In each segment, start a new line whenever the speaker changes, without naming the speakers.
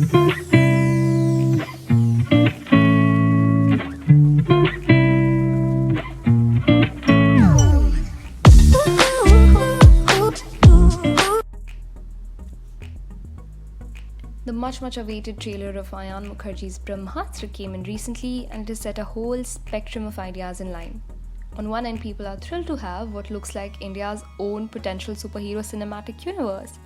The much awaited trailer of Ayan Mukherjee's Brahmastra came in recently and it has set a whole spectrum of ideas in line. On one end, people are thrilled to have what looks like India's own potential superhero cinematic universe.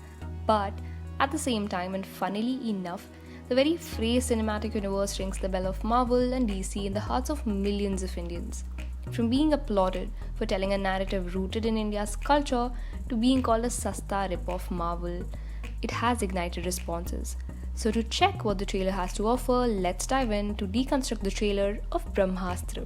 But at the same time, and funnily enough, the very phrase cinematic universe rings the bell of Marvel and DC in the hearts of millions of Indians. From being applauded for telling a narrative rooted in India's culture to being called a sasta rip of Marvel, it has ignited responses. So, to check what the trailer has to offer, let's dive in to deconstruct the trailer of Brahmastra.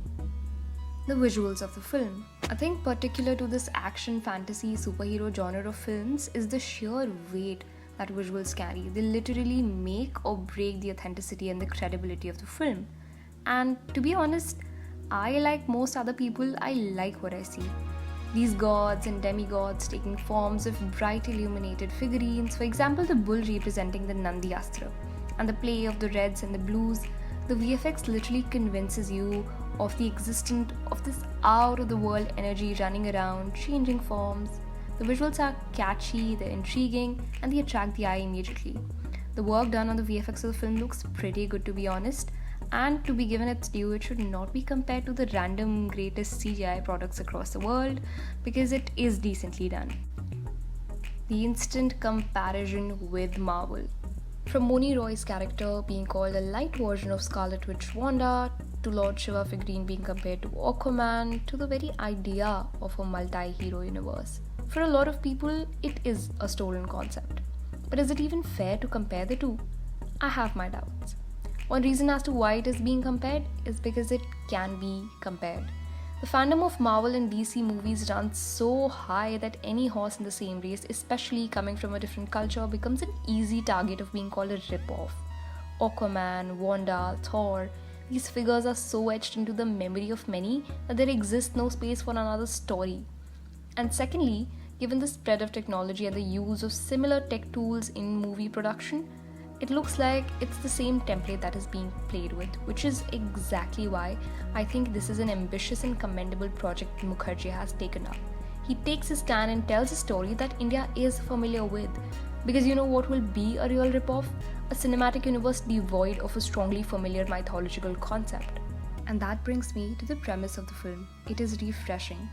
The visuals of the film. I think particular to this action fantasy superhero genre of films is the sheer weight that visuals carry. They literally make or break the authenticity and the credibility of the film. And to be honest, I, like most other people, I like what I see. These gods and demigods taking forms of bright illuminated figurines, for example the bull representing the Nandi Astra, and the play of the reds and the blues, the VFX literally convinces you of the existence of this out-of-the-world energy running around, changing forms. The visuals are catchy, they're intriguing, and they attract the eye immediately. The work done on the VFX of the film looks pretty good, to be honest, and to be given its due, it should not be compared to the random greatest CGI products across the world because it is decently done. The instant comparison with Marvel. From Moni Roy's character being called a light version of Scarlet Witch Wanda, to Lord Shiva figurine being compared to Aquaman, to the very idea of a multi-hero universe. For a lot of people, it is a stolen concept. But is it even fair to compare the two? I have my doubts. One reason as to why it is being compared is because it can be compared. The fandom of Marvel and DC movies runs so high that any horse in the same race, especially coming from a different culture, becomes an easy target of being called a rip-off. Aquaman, Wanda, Thor, these figures are so etched into the memory of many that there exists no space for another story. And secondly, given the spread of technology and the use of similar tech tools in movie production, it looks like it's the same template that is being played with, which is exactly why I think this is an ambitious and commendable project Mukherjee has taken up. He takes a stand and tells a story that India is familiar with. Because you know what will be a real ripoff? A cinematic universe devoid of a strongly familiar mythological concept. And that brings me to the premise of the film. It is refreshing.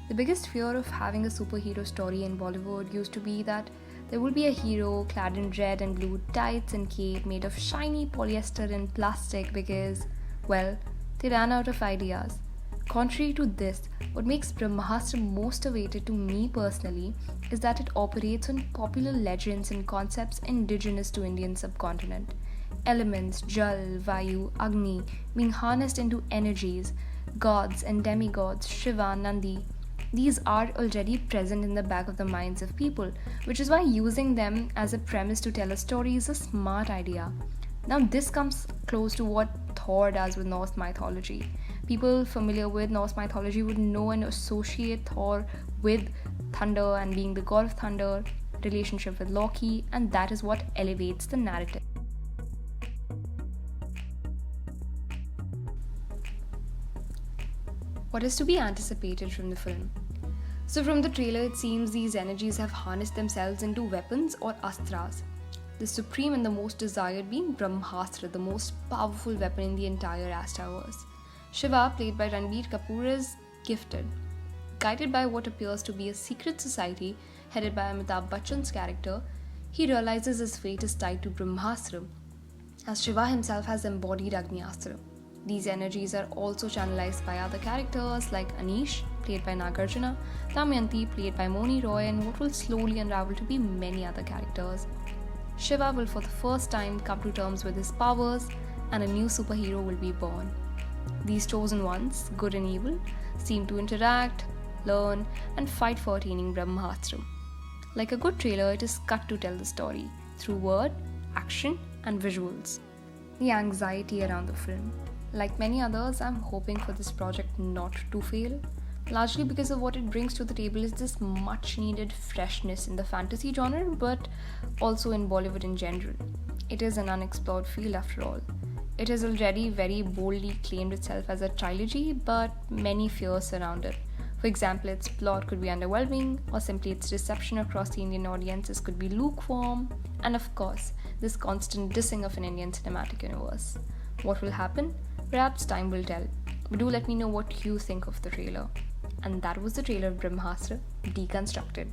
The biggest fear of having a superhero story in Bollywood used to be that there will be a hero clad in red and blue tights and cape made of shiny polyester and plastic because, well, they ran out of ideas. Contrary to this, what makes Brahmastra most awaited to me personally is that it operates on popular legends and concepts indigenous to Indian subcontinent. Elements, Jal, Vayu, Agni being harnessed into energies, gods and demigods, Shiva, Nandi. These are already present in the back of the minds of people, which is why using them as a premise to tell a story is a smart idea. Now, this comes close to what Thor does with Norse mythology. People familiar with Norse mythology would know and associate Thor with thunder and being the god of thunder, relationship with Loki, and that is what elevates the narrative. What is to be anticipated from the film? So from the trailer, it seems these energies have harnessed themselves into weapons or astras. The supreme and the most desired being Brahmastra, the most powerful weapon in the entire Astraverse. Shiva, played by Ranbir Kapoor, is gifted. Guided by what appears to be a secret society headed by Amitabh Bachchan's character, he realizes his fate is tied to Brahmastra, as Shiva himself has embodied Agnyastra. These energies are also channelized by other characters like Anish, played by Nagarjuna, Damayanti, played by Moni Roy, and what will slowly unravel to be many other characters. Shiva will for the first time come to terms with his powers, and a new superhero will be born. These chosen ones, good and evil, seem to interact, learn, and fight for attaining Brahmastra. Like a good trailer, it is cut to tell the story through word, action, and visuals. The anxiety around the film. Like many others, I'm hoping for this project not to fail. largely because of what it brings to the table is this much needed freshness in the fantasy genre, but also in Bollywood in general. It is an unexplored field after all. It has already very boldly claimed itself as a trilogy, but many fears surround it. For example, its plot could be underwhelming, or simply its reception across the Indian audiences could be lukewarm, and of course, this constant dissing of an Indian cinematic universe. What will happen? Perhaps time will tell. But do let me know what you think of the trailer. And that was the trailer of Brahmastra Deconstructed.